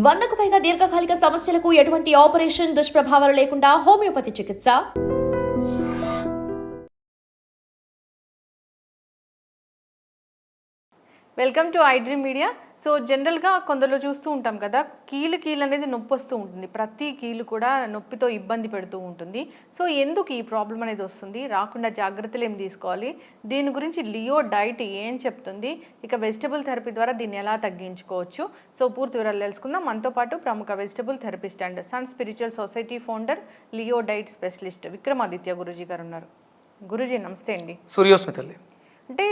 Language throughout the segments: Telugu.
100కు పైగా దీర్ఘకాలిక సమస్యలకు ఎటువంటి ఆపరేషన్ దుష్ప్రభావాలు లేకుండా హోమియోపతి చికిత్స. Welcome to I dream media. So జనరల్గా కొందరు చూస్తూ ఉంటాం కదా, కీలు అనేది నొప్పి వస్తూ ఉంటుంది. ప్రతి కీలు కూడా నొప్పితో ఇబ్బంది పెడుతూ ఉంటుంది. సో ఎందుకు ఈ ప్రాబ్లం అనేది వస్తుంది, రాకుండా జాగ్రత్తలు ఏం తీసుకోవాలి, దీని గురించి లియో డైట్ ఏం చెప్తుంది, ఇక వెజిటబుల్ థెరపీ ద్వారా దీన్ని ఎలా తగ్గించుకోవచ్చు, సో పూర్తి వివరాలు తెలుసుకుందాం. మనతో పాటు ప్రముఖ vegetable therapist and sun spiritual society founder, Leo diet specialist Vikramaditya Guruji గారు ఉన్నారు. గురూజీ నమస్తే అండి. సూర్యోస్మితల్లి. అంటే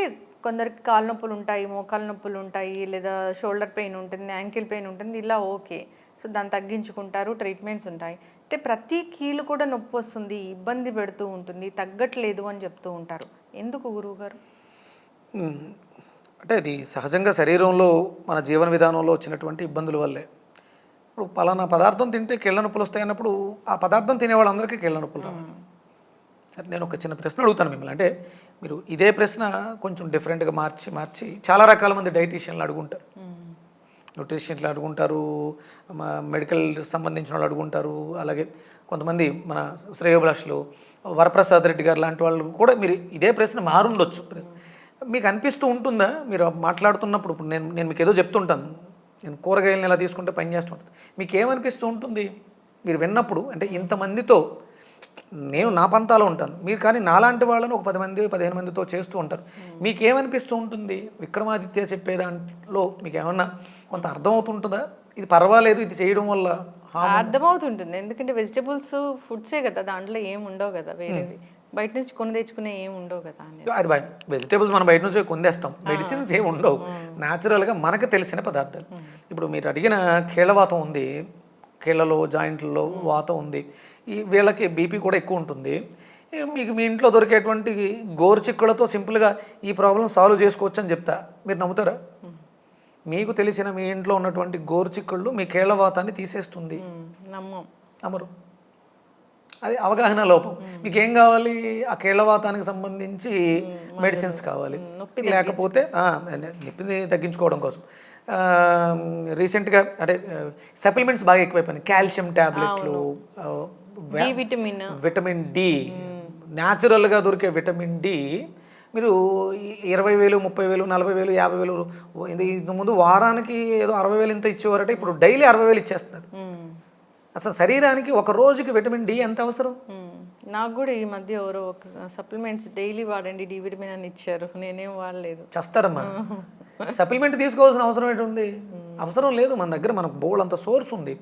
కొందరికి కాళ్ళ నొప్పులు ఉంటాయి, మోకాళ్ళ నొప్పులు ఉంటాయి, లేదా షోల్డర్ పెయిన్ ఉంటుంది, యాంకిల్ పెయిన్ ఉంటుంది, ఇలా ఓకే. సో దాన్ని తగ్గించుకుంటారు, ట్రీట్మెంట్స్ ఉంటాయి. అయితే ప్రతి కీలు కూడా నొప్పి వస్తుంది, ఇబ్బంది పెడుతూ ఉంటుంది, తగ్గట్లేదు అని చెప్తూ ఉంటారు. ఎందుకు గురువు గారు? అంటే అది సహజంగా శరీరంలో మన జీవన విధానంలో వచ్చినటువంటి ఇబ్బందుల వల్లే. ఇప్పుడు పలానా పదార్థం తింటే కీళ్ళ నొప్పులు వస్తాయి అన్నప్పుడు ఆ పదార్థం తినే వాళ్ళందరికీ కీళ్ళ నొప్పులు రావాలి. సరే, నేను ఒక చిన్న ప్రశ్న అడుగుతాను మిమ్మల్ని. అంటే మీరు ఇదే ప్రశ్న కొంచెం డిఫరెంట్గా మార్చి చాలా రకాల మంది డైటీషియన్లు అడుగుంటారు, న్యూట్రిషియన్లు అడుగుంటారు, మెడికల్ సంబంధించిన వాళ్ళు అడుగుంటారు, అలాగే కొంతమంది మన శ్రేయోభిలాషులు వరప్రసాద్ రెడ్డి గారు లాంటి వాళ్ళు కూడా మీరు ఇదే ప్రశ్న మారుండొచ్చు. మీకు అనిపిస్తూ ఉంటుందా మీరు మాట్లాడుతున్నప్పుడు? ఇప్పుడు నేను మీకు ఏదో చెప్తుంటాను, నేను కూరగాయలను ఎలా తీసుకుంటే పని చేస్తుంటాను, మీకు ఏమనిపిస్తూ ఉంటుంది మీరు విన్నప్పుడు? అంటే ఇంతమందితో నేను నా పంతాలో ఉంటాను, మీరు కానీ నాలాంటి వాళ్ళను ఒక 10 మంది 15 మందితో చేస్తూ ఉంటారు. మీకేమనిపిస్తూ ఉంటుంది? విక్రమాదిత్య చెప్పే దాంట్లో మీకు ఏమన్నా కొంత అర్థమవుతుంటుందా? ఇది పర్వాలేదు, ఇది చేయడం వల్ల అర్థమవుతుంటుంది. ఎందుకంటే వెజిటబుల్స్ ఫుడ్సే కదా, దాంట్లో ఏమి ఉండవు కదా, వేరేవి బయట నుంచి కొని తెచ్చుకునే ఏమి ఉండవు కదా. అది వెజిటేబుల్స్ మనం బయట నుంచి కొందేస్తాం, మెడిసిన్స్ ఏమి ఉండవు, న్యాచురల్గా మనకు తెలిసిన పదార్థాలు. ఇప్పుడు మీరు అడిగిన కీళ్ళవాతం ఉంది, కీళ్ళలో జాయింట్లలో వాతం ఉంది, ఈ వీళ్ళకి బీపీ కూడా ఎక్కువ ఉంటుంది. మీకు మీ ఇంట్లో దొరికేటువంటి గోరుచిక్కులతో సింపుల్గా ఈ ప్రాబ్లం సాల్వ్ చేసుకోవచ్చు అని చెప్తా, మీరు నమ్ముతారా? మీకు తెలిసిన మీ ఇంట్లో ఉన్నటువంటి గోరుచిక్కుళ్ళు మీ కీళ్ళవాతాన్ని తీసేస్తుంది, నమ్మరు. అది అవగాహన లోపం. మీకు ఏం కావాలి? ఆ కీళ్ళవాతానికి సంబంధించి మెడిసిన్స్ కావాలి, లేకపోతే నొప్పిని తగ్గించుకోవడం కోసం రీసెంట్గా అంటే సప్లిమెంట్స్ బాగా ఎక్కువైపోయినాయి. కాల్షియం ట్యాబ్లెట్లు, విటమిన్ డి, న్యాచురల్గా దొరికే విటమిన్ డి మీరు 20,000 30,000 40,000 50,000 ఇంత ముందు వారానికి ఏదో 60,000 ఇంత ఇచ్చేవారంటే ఇప్పుడు డైలీ 60,000 ఇచ్చేస్తున్నారు. అసలు శరీరానికి ఒక రోజుకి విటమిన్ డి ఎంత అవసరం? నాకు కూడా ఈ మధ్య ఎవరో ఒక సప్లిమెంట్స్ డైలీ వాడండి డి విటమిన్ అని ఇచ్చారు, నేనేం వాడలేదు. చేస్తారమ్మా, సప్లిమెంట్ తీసుకోవాల్సిన అవసరం ఏంటి ఉంది? అవసరం లేదు, మన దగ్గర మనకు బోల్డ్ అంత సోర్స్ ఉంది.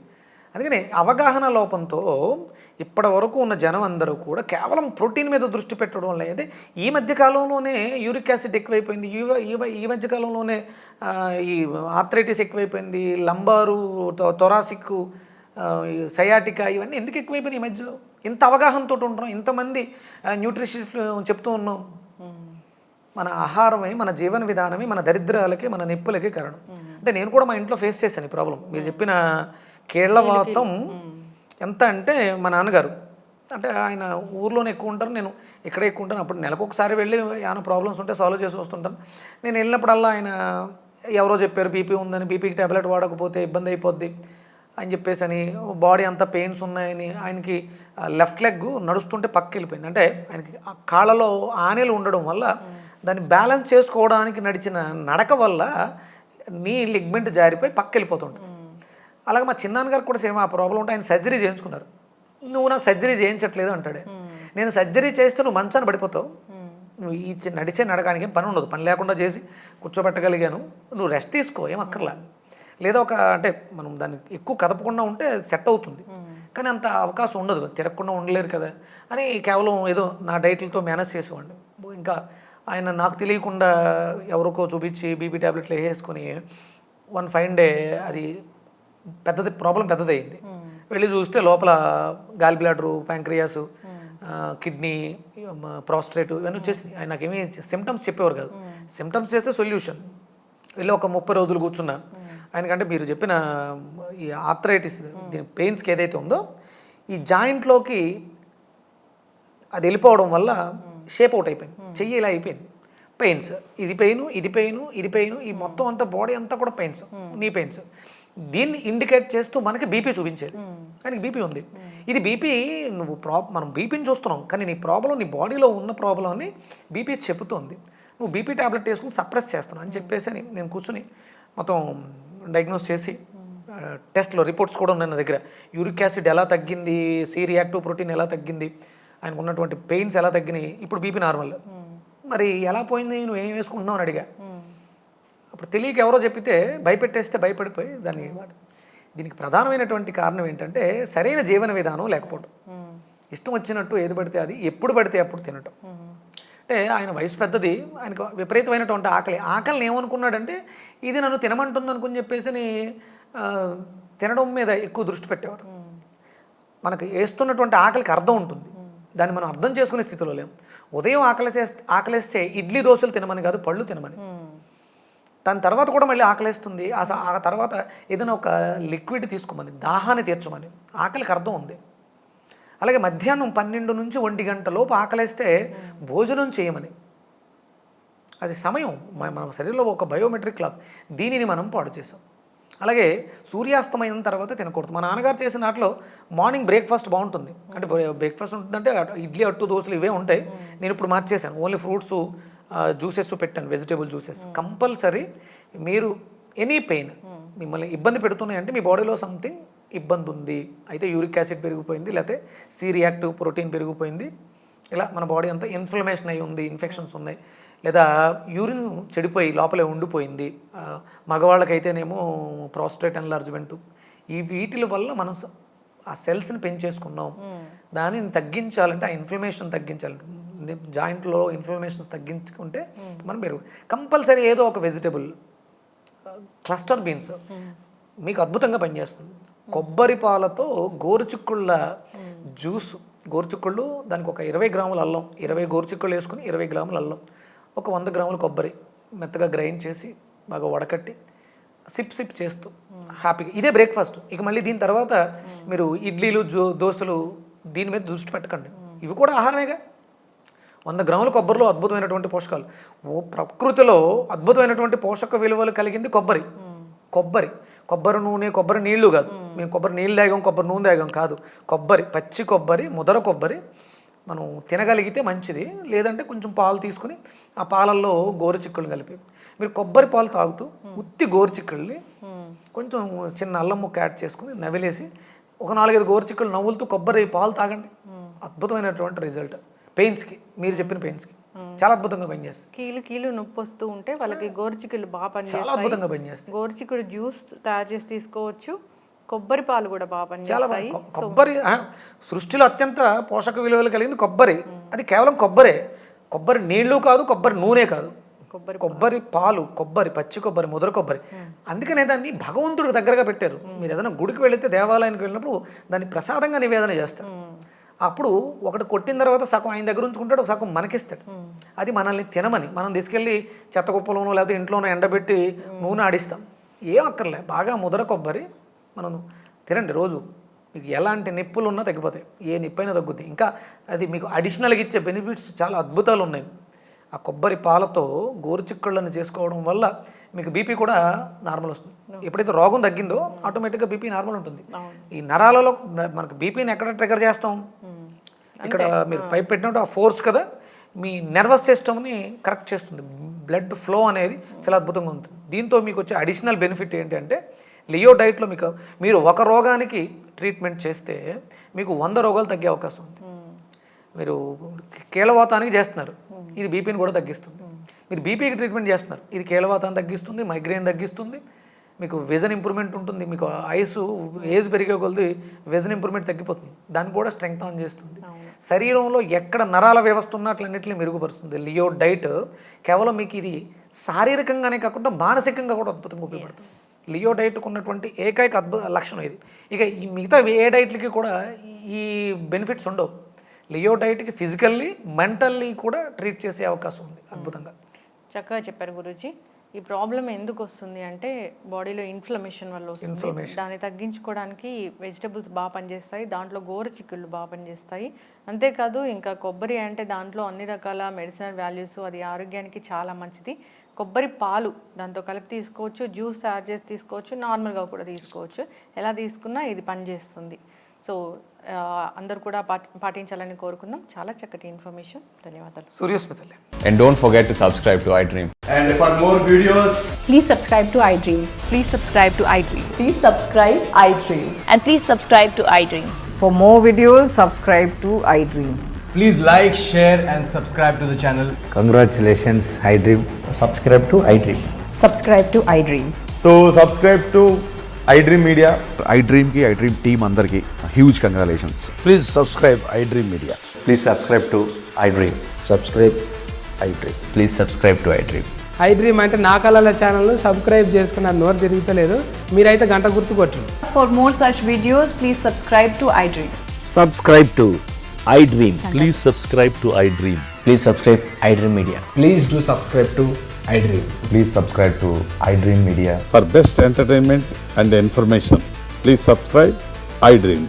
అందుకని అవగాహన లోపంతో ఇప్పటి వరకు ఉన్న జనం అందరూ కూడా కేవలం ప్రోటీన్ మీద దృష్టి పెట్టడం లేదు. ఈ మధ్యకాలంలోనే యూరిక్ యాసిడ్ ఎక్కువైపోయింది, ఈ మధ్యకాలంలోనే ఈ ఆర్థరైటిస్ ఎక్కువైపోయింది, లంబారు, థొరాసిక్, సయాటికా, ఇవన్నీ ఎందుకు ఎక్కువైపోయినాయి ఈ మధ్య? ఇంత అవగాహనతో ఉంటున్నాం, ఇంతమంది న్యూట్రిషనిస్ట్ చెప్తూ ఉన్నాం. మన ఆహారమే, మన జీవన విధానమే మన దరిద్రాలకి, మన నొప్పులకి కారణం. అంటే నేను కూడా మా ఇంట్లో ఫేస్ చేశాను ఈ ప్రాబ్లం. మీరు చెప్పిన కీళ్ళవాతం ఎంత అంటే, మా నాన్నగారు అంటే ఆయన ఊర్లోనే ఎక్కువ ఉంటారు, నేను ఇక్కడే ఎక్కువ ఉంటాను. అప్పుడు నెలకు ఒకసారి వెళ్ళి ఏమైనా ప్రాబ్లమ్స్ ఉంటే సాల్వ్ చేసి వస్తుంటాను. నేను వెళ్ళినప్పుడల్లా ఆయన ఎవరో చెప్పారు బీపీ ఉందని, బీపీకి ట్యాబ్లెట్ వాడకపోతే ఇబ్బంది అయిపోద్ది అని చెప్పేసి అని, బాడీ అంతా పెయిన్స్ ఉన్నాయని, ఆయనకి లెఫ్ట్ లెగ్ నడుస్తుంటే పక్కకి వెళ్ళిపోయింది. అంటే ఆయనకి కాళ్ళలో ఆనెలు ఉండడం వల్ల దాన్ని బ్యాలెన్స్ చేసుకోవడానికి నడిచిన నడక వల్ల నీ లిగ్మెంట్ జారిపోయి పక్క వెళ్ళిపోతుంటుంది. అలాగే మా చిన్నాన్నగారికి కూడా సేమ్ ఆ ప్రాబ్లం ఉంటే ఆయన సర్జరీ చేయించుకున్నారు. నువ్వు నాకు సర్జరీ చేయించట్లేదు అంటాడే. నేను సర్జరీ చేస్తే నువ్వు మంచాన్ని పడిపోతావు, నువ్వు ఈ నడిచే నడకానికి ఏం పని ఉండదు, పని లేకుండా చేసి కూర్చోబెట్టగలిగాను, నువ్వు రెస్ట్ తీసుకో, ఏం అక్కర్లా. లేదా ఒక అంటే మనం దాన్ని ఎక్కువ కదపకుండా ఉంటే సెట్ అవుతుంది, కానీ అంత అవకాశం ఉండదు, తిరగకుండా ఉండలేరు కదా అని కేవలం ఏదో నా డైట్లతో మేనేజ్ చేసేవాడిని. ఇంకా ఆయన నాకు తెలియకుండా ఎవరికో చూపించి బీపీ ట్యాబ్లెట్లు వేసుకొని వన్ ఫైన్ డే అది ప్రాబ్లం పెద్దదయ్యింది. వెళ్ళి చూస్తే లోపల gall bladder, pancreas, kidney, prostate ఇవన్నీ వచ్చేసింది. ఆయన నాకేమీ సిమ్టమ్స్ చెప్పేవారు కాదు. సిమ్టమ్స్ చేస్తే సొల్యూషన్. వెళ్ళి ఒక 30 రోజులు కూర్చున్నా. ఆయనకంటే మీరు చెప్పిన ఈ ఆర్థరైటిస్ దీని పెయిన్స్కి ఏదైతే ఉందో ఈ జాయింట్లోకి అది వెళ్ళిపోవడం వల్ల షేప్ అవుట్ అయిపోయింది, చెయ్యి ఇలా అయిపోయింది. పెయిన్స్, ఇది పెయిన్, ఇది పెయిన్, ఇది పెయిన్, ఈ మొత్తం అంతా బాడీ అంతా కూడా పెయిన్స్, నీ పెయిన్స్. దీన్ని ఇండికేట్ చేస్తూ మనకి బీపీ చూపించేది. కానీ బీపీ ఉంది, ఇది బీపీ నువ్వు మనం బీపీని చూస్తున్నాం కానీ నీ ప్రాబ్లం, నీ బాడీలో ఉన్న ప్రాబ్లంని బీపీ చెబుతోంది. నువ్వు బీపీ టాబ్లెట్ వేసుకుని సప్రెస్ చేస్తున్నావు అని చెప్పేసి నేను కూర్చుని మొత్తం డయాగ్నోస్ చేసి టెస్ట్లో రిపోర్ట్స్ కూడా ఉన్నాయి నా దగ్గర. యూరిక్ యాసిడ్ ఎలా తగ్గింది, సి రియాక్టివ్ ప్రోటీన్ ఎలా తగ్గింది, ఆయనకు ఉన్నటువంటి పెయిన్స్ ఎలా తగ్గినాయి, ఇప్పుడు బీపీ నార్మల్. మరి ఎలా పోయింది, నువ్వు ఏం వేసుకుంటున్నావు అని అడిగా. అప్పుడు తెలియక ఎవరో చెప్పితే భయపెట్టేస్తే భయపడిపోయి దీనికి ప్రధానమైనటువంటి కారణం ఏంటంటే సరైన జీవన విధానం లేకపోవడం. ఇష్టం వచ్చినట్టు ఏది పడితే అది ఎప్పుడు పడితే అప్పుడు తినటం. అంటే ఆయన వయసు పెద్దది, ఆయనకు విపరీతమైనటువంటి ఆకలిని ఏమనుకున్నాడంటే ఇది నన్ను తినమంటుంది అనుకుని చెప్పేసి తినడం మీద ఎక్కువ దృష్టి పెట్టేవారు. మనకు వేస్తున్నటువంటి ఆకలికి అర్థం ఉంటుంది, దాన్ని మనం అర్థం చేసుకునే స్థితిలో లేము. ఉదయం ఆకలేస్తే ఇడ్లీ దోశలు తినమని కాదు, పళ్ళు తినమని. దాని తర్వాత కూడా మళ్ళీ ఆకలేస్తుంది, ఆ తర్వాత ఏదైనా ఒక లిక్విడ్ తీసుకోమని, దాహాన్ని తీర్చమని. ఆకలికి అర్థం ఉంది. అలాగే మధ్యాహ్నం 12 నుంచి 1 గంట లోపు ఆకలేస్తే భోజనం చేయమని. అది సమయం, మన శరీరంలో ఒక బయోమెట్రిక్ క్లాక్, దీనిని మనం పాడు చేసాం. అలాగే సూర్యాస్తమయం తర్వాత తినకూడదు. మా నాన్నగారు చేసిన వాటిలో మార్నింగ్ బ్రేక్ఫాస్ట్ బాగుంటుంది, అంటే బ్రేక్ఫాస్ట్ ఉంటుందంటే ఇడ్లీ అట్టు దోశలు ఇవే ఉంటాయి. నేను ఇప్పుడు మార్చేసాను, ఓన్లీ ఫ్రూట్స్ జ్యూసెస్ పెట్టాను, వెజిటేబుల్ జ్యూసెస్. కంపల్సరీ మీరు ఎనీ పెయిన్ మిమ్మల్ని ఇబ్బంది పెడుతున్నాయంటే మీ బాడీలో సంథింగ్ ఇబ్బంది ఉంది, అయితే యూరిక్ యాసిడ్ పెరిగిపోయింది, లేకపోతే సి రియాక్టివ్ ప్రోటీన్ పెరిగిపోయింది, ఇలా మన బాడీ అంతా ఇన్ఫ్లమేషన్ అయి ఉంది, ఇన్ఫెక్షన్స్ ఉన్నాయి, లేదా యూరిన్ చెడిపోయి లోపలే ఉండిపోయింది. మగవాళ్ళకైతేనేమో ప్రాస్టేట్ ఎన్లార్జ్మెంట్, ఈ వీటి వల్ల మనం ఆ సెల్స్ని పెంచేసుకున్నాం. దానిని తగ్గించాలంటే, ఆ ఇన్ఫ్లమేషన్ తగ్గించాలంటే, జాయింట్లో ఇన్ఫ్లమేషన్స్ తగ్గించుకుంటే మనం పెరుగు. కంపల్సరీ ఏదో ఒక వెజిటబుల్, క్లస్టర్ బీన్స్ మీకు అద్భుతంగా పనిచేస్తుంది. కొబ్బరి పాలతో గోరుచిక్కుళ్ళ జ్యూస్, గోరుచిక్కుళ్ళు దానికి ఒక 20 గ్రాముల అల్లం, 20 గోరుచిక్కుళ్ళు వేసుకుని 20 గ్రాముల అల్లం, ఒక 100 గ్రాముల కొబ్బరి మెత్తగా గ్రైండ్ చేసి బాగా వడకట్టి సిప్ చేస్తూ హ్యాపీగా, ఇదే బ్రేక్ఫాస్ట్. ఇక మళ్ళీ దీని తర్వాత మీరు ఇడ్లీలు దోశలు దీని మీద దృష్టి పెట్టకండి, ఇవి కూడా ఆహారమేగా. 100 గ్రాముల కొబ్బరిలో అద్భుతమైనటువంటి పోషకాలు, ప్రకృతిలో అద్భుతమైనటువంటి పోషక విలువలు కలిగింది కొబ్బరి. కొబ్బరి నూనె, కొబ్బరి నీళ్లు కాదు, మేము కొబ్బరి నీళ్ళు తాగాం, కొబ్బరి నూనె తాగాం కాదు, కొబ్బరి, పచ్చి కొబ్బరి, ముదర కొబ్బరి మనం తినగలిగితే మంచిది. లేదంటే కొంచెం పాలు తీసుకుని ఆ పాలల్లో గోరుచిక్కుళ్ళు కలిపి మీరు కొబ్బరి పాలు తాగుతూ ఉత్తి గోరుచిక్కుళ్ళని కొంచెం చిన్న అల్లం ముక్క యాడ్ చేసుకుని నవిలేసి ఒక 4-5 గోరుచిక్కుళ్ళు నవ్వులుతూ కొబ్బరి పాలు తాగండి. అద్భుతమైనటువంటి రిజల్ట్ పెయిన్స్కి, మీరు చెప్పిన పెయిన్స్కి చాలా అద్భుతంగా పనిచేస్తుంది. కీలు నొప్పి వస్తూ ఉంటే వాళ్ళకి గోరుచిక్కులు బాగా పనిచేస్తాయి, చాలా అద్భుతంగా పనిచేస్తాయి. గోరుచిక్కుడు జ్యూస్ తయారు చేసి తీసుకోవచ్చు, కొబ్బరి పాలు కూడా బాగా పనిచేస్తాయి. కొబ్బరి సృష్టిలో అత్యంత పోషక విలువలు కలిగింది కొబ్బరి. అది కేవలం కొబ్బరి నీళ్లు కాదు, కొబ్బరి నూనె కాదు, కొబ్బరి పాలు, కొబ్బరి, పచ్చి కొబ్బరి, ముదర కొబ్బరి. అందుకనే దాన్ని భగవంతుడికి దగ్గరగా పెట్టారు. మీరు ఏదైనా గుడికి వెళితే, దేవాలయానికి వెళ్ళినప్పుడు దాన్ని ప్రసాదంగా నివేదన చేస్తారు. అప్పుడు ఒకటి కొట్టిన తర్వాత సగం ఆయన దగ్గర ఉంచుకుంటాడు, ఒక సగం మనకిస్తాడు. అది మనల్ని తినమని, మనం తీసుకెళ్ళి చెత్త కుప్పలోనో లేకపోతే ఇంట్లోనో ఎండబెట్టి నూనె ఆడిస్తాం. ఏం అక్కర్లే, బాగా ముదర కొబ్బరి మనం తినండి రోజు. మీకు ఎలాంటి నొప్పులు ఉన్నా తగ్గిపోతాయి, ఏ నొప్పైనా తగ్గుద్ది. ఇంకా అది మీకు అడిషనల్గా ఇచ్చే బెనిఫిట్స్ చాలా అద్భుతాలు ఉన్నాయి. ఆ కొబ్బరి పాలతో గోరుచిక్కుళ్ళని చేసుకోవడం వల్ల మీకు బీపీ కూడా నార్మల్ వస్తుంది. ఎప్పుడైతే రోగం తగ్గిందో ఆటోమేటిక్గా బీపీ నార్మల్ ఉంటుంది. ఈ నరాలలో మనకు బీపీని ఎక్కడ ట్రిగర్ చేస్తాం, ఇక్కడ మీరు పైప్ పెట్టినట్టు ఆ ఫోర్స్ కదా మీ నర్వస్ సిస్టమ్ని కరెక్ట్ చేస్తుంది. బ్లడ్ ఫ్లో అనేది చాలా అద్భుతంగా ఉంటుంది. దీంతో మీకు వచ్చే అడిషనల్ బెనిఫిట్ ఏంటంటే లియో డైట్లో మీరు ఒక రోగానికి ట్రీట్మెంట్ చేస్తే మీకు 100 రోగాలు తగ్గే అవకాశం ఉంది. మీరు కీళ్ళవాతానికి చేస్తున్నారు, ఇది బీపీని కూడా తగ్గిస్తుంది. మీరు బీపీకి ట్రీట్మెంట్ చేస్తున్నారు, ఇది కీళ్ళవాతాన్ని తగ్గిస్తుంది, మైగ్రేన్ తగ్గిస్తుంది, మీకు విజన్ ఇంప్రూవ్మెంట్ ఉంటుంది. మీకు ఏజ్ పెరిగే కొలది విజన్ ఇంప్రూవ్మెంట్ తగ్గిపోతుంది, దాన్ని కూడా స్ట్రెంగ్త్ ఆన్ చేస్తుంది. శరీరంలో ఎక్కడ నరాల వ్యవస్థ ఉన్నట్లన్నింటినీ మెరుగుపరుస్తుంది. లియో డైట్ కేవలం మీకు ఇది శారీరకంగానే కాకుండా మానసికంగా కూడా అద్భుతంగా ఉపయోగపడుతుంది. లియో డైట్కు ఉన్నటువంటి ఏకైక అద్భుత లక్షణం ఇది. ఇక ఈ మిగతా ఏ డైట్లకి కూడా ఈ బెనిఫిట్స్ ఉండవు. లియో డైట్కి ఫిజికల్లీ, మెంటల్లీ కూడా ట్రీట్ చేసే అవకాశం ఉంది అద్భుతంగా. చక్కగా చెప్పారు గురూజీ. ఈ ప్రాబ్లం ఎందుకు వస్తుంది అంటే బాడీలో ఇన్ఫ్లమేషన్ వల్ల వస్తుంది. దాన్ని తగ్గించుకోవడానికి వెజిటబుల్స్ బాగా పనిచేస్తాయి, దాంట్లో గోరుచిక్కుళ్ళు బాగా పనిచేస్తాయి. అంతేకాదు ఇంకా కొబ్బరి అంటే దాంట్లో అన్ని రకాల మెడిసినల్ వాల్యూస్, అది ఆరోగ్యానికి చాలా మంచిది. కొబ్బరి పాలు దాంతో కలిపి తీసుకోవచ్చు, జ్యూస్ తయారు చేసి తీసుకోవచ్చు, నార్మల్గా కూడా తీసుకోవచ్చు. ఎలా తీసుకున్నా ఇది పనిచేస్తుంది. సో అందరూ కూడా పాటించాలని కోరుకుందాం. చాలా చక్కటి ఇన్ఫర్మేషన్. ధన్యవాదాలు. సూర్యస్మితలే. And don't forget to subscribe to iDream. And for more videos, Please subscribe to iDream. Please subscribe to iDream. Please subscribe iDream. And please subscribe to iDream. For more videos, subscribe to iDream. please like, share and subscribe to the channel. Congratulations, iDream. Subscribe to iDream. Subscribe to iDream. So subscribe to iDream Media. iDream team అందరికి huge congratulations. Please subscribe iDream Media. Please subscribe to iDream. Subscribe iDream. Please subscribe to iDream. iDream అంటే నా కళల ఛానల్ను సబ్స్క్రైబ్ చేసుకున్న నోరు తిరుగుతలేదు, మీరైతే గంట గుర్తు కొట్టండి. For more such videos, please subscribe to iDream. Subscribe to iDream. Please subscribe to iDream. Please subscribe iDream Media. Please do subscribe to iDream. Please subscribe to iDream Media. For best entertainment and information, please subscribe iDream.